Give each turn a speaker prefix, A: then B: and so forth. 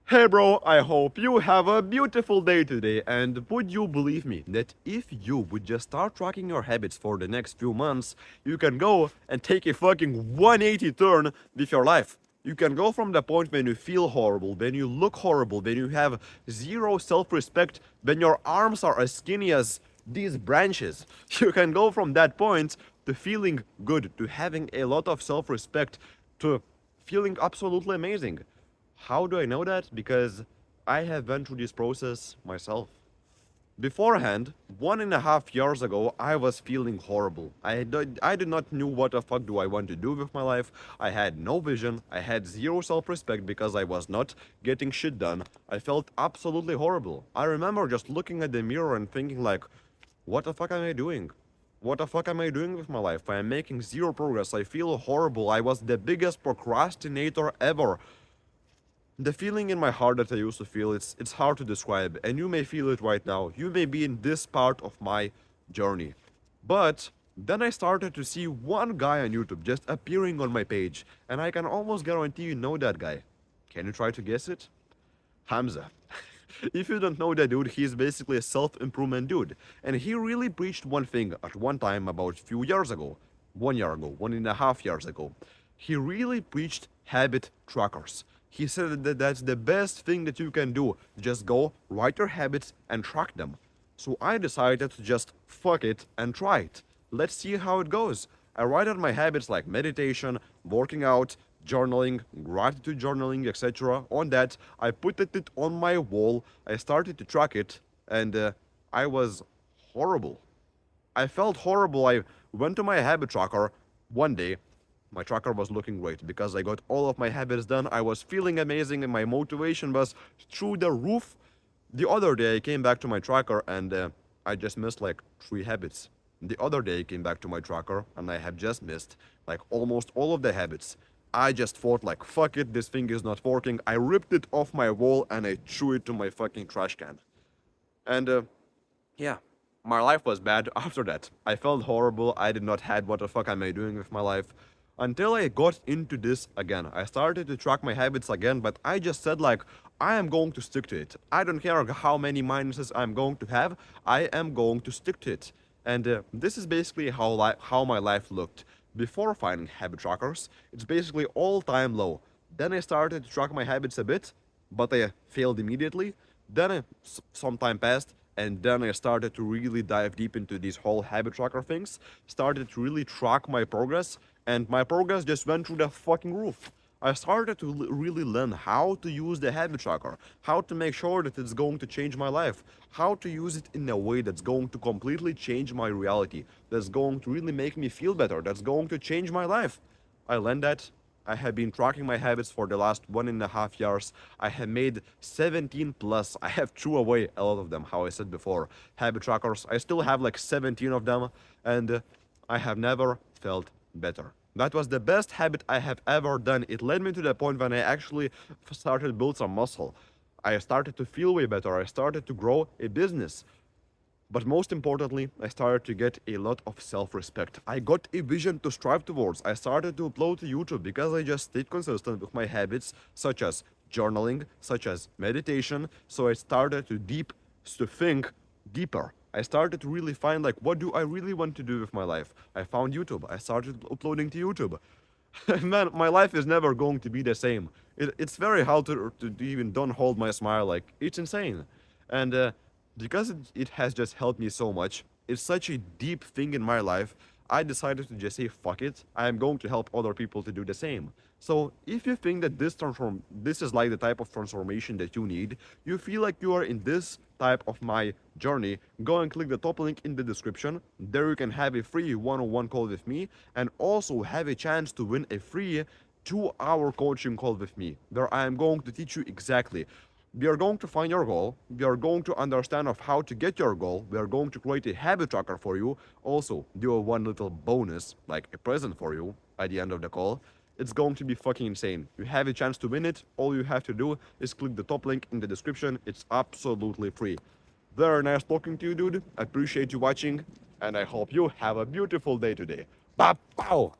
A: Hey bro, I hope you have a beautiful day today, and would you believe me that if you would just start tracking your habits for the next few months, you can go and take a fucking 180 turn with your life. You can go from the point when you feel horrible, when you look horrible, when you have zero self-respect, when your arms are as skinny as these branches. You can go from that point to feeling good, to having a lot of self-respect, to feeling absolutely amazing. How do I know that? Because I have went through this process myself. Beforehand, 1.5 years ago, I was feeling horrible. I did not knew what the fuck do I want to do with my life. I had no vision. I had zero self-respect because I was not getting shit done. I felt absolutely horrible. I remember just looking at the mirror and thinking like, what the fuck am I doing? What the fuck am I doing with my life? I am making zero progress. I feel horrible. I was the biggest procrastinator ever. The feeling in my heart that I used to feel, it's hard to describe, and you may feel it right now. You may be in this part of my journey. But then I started to see one guy on YouTube just appearing on my page, and I can almost guarantee you know that guy. Can you try to guess it? Hamza. If you don't know that dude, he's basically a self-improvement dude. And he really preached one thing at one time about a few years ago. 1 year ago, 1.5 years ago. He really preached habit trackers. He said that that's the best thing that you can do. Just go, write your habits, and track them. So I decided to just fuck it and try it. Let's see how it goes. I write out my habits like meditation, working out, journaling, gratitude journaling, etc. On that, I put it on my wall. I started to track it, and I was horrible. I felt horrible. I went to my habit tracker one day. My tracker was looking great because I got all of my habits done. I was feeling amazing and my motivation was through the roof. The other day I came back to my tracker and I just missed like 3 habits. The other day I came back to my tracker and I have just missed like almost all of the habits. I just thought like, fuck it, this thing is not working. I ripped it off my wall and I threw it to my fucking trash can. And yeah, my life was bad after that. I felt horrible. I did not had what the fuck am I doing with my life. Until I got into this again. I started to track my habits again, but I just said like, I am going to stick to it. I don't care how many minuses I'm going to have. I am going to stick to it. And this is basically how my life looked. Before finding habit trackers, it's basically all-time low. Then I started to track my habits a bit, but I failed immediately. Then some time passed, and then I started to really dive deep into these whole habit tracker things, started to really track my progress, and my progress just went through the fucking roof. I started to really learn how to use the habit tracker, how to make sure that it's going to change my life, how to use it in a way that's going to completely change my reality, that's going to really make me feel better, that's going to change my life. I learned that. I have been tracking my habits for the last 1.5 years. I have made 17 plus. I have threw away a lot of them, how I said before. Habit trackers. I still have like 17 of them, and I have never felt better. That was the best habit I have ever done. It led me to the point when I actually started to build some muscle. I started to feel way better. I started to grow a business. But most importantly, I started to get a lot of self-respect. I got a vision to strive towards. I started to upload to YouTube because I just stayed consistent with my habits, such as journaling, such as meditation. So I started to think deeper. I started to really find like, what do I really want to do with my life? I found YouTube. I started uploading to YouTube. Man, my life is never going to be the same. It's very hard to even don't hold my smile. Like, it's insane. And because it has just helped me so much, it's such a deep thing in my life, I decided to just say, fuck it, I am going to help other people to do the same. So if you think that this is like the type of transformation that you need, you feel like you are in this type of my journey, go and click the top link in the description. There you can have a free one-on-one call with me and also have a chance to win a free 2-hour coaching call with me, where I am going to teach you exactly. We are going to find your goal. We are going to understand of how to get your goal. We are going to create a habit tracker for you. Also, do a one little bonus, like a present for you at the end of the call. It's going to be fucking insane. You have a chance to win it. All you have to do is click the top link in the description. It's absolutely free. Very nice talking to you, dude. I appreciate you watching, and I hope you have a beautiful day today. Ba pow!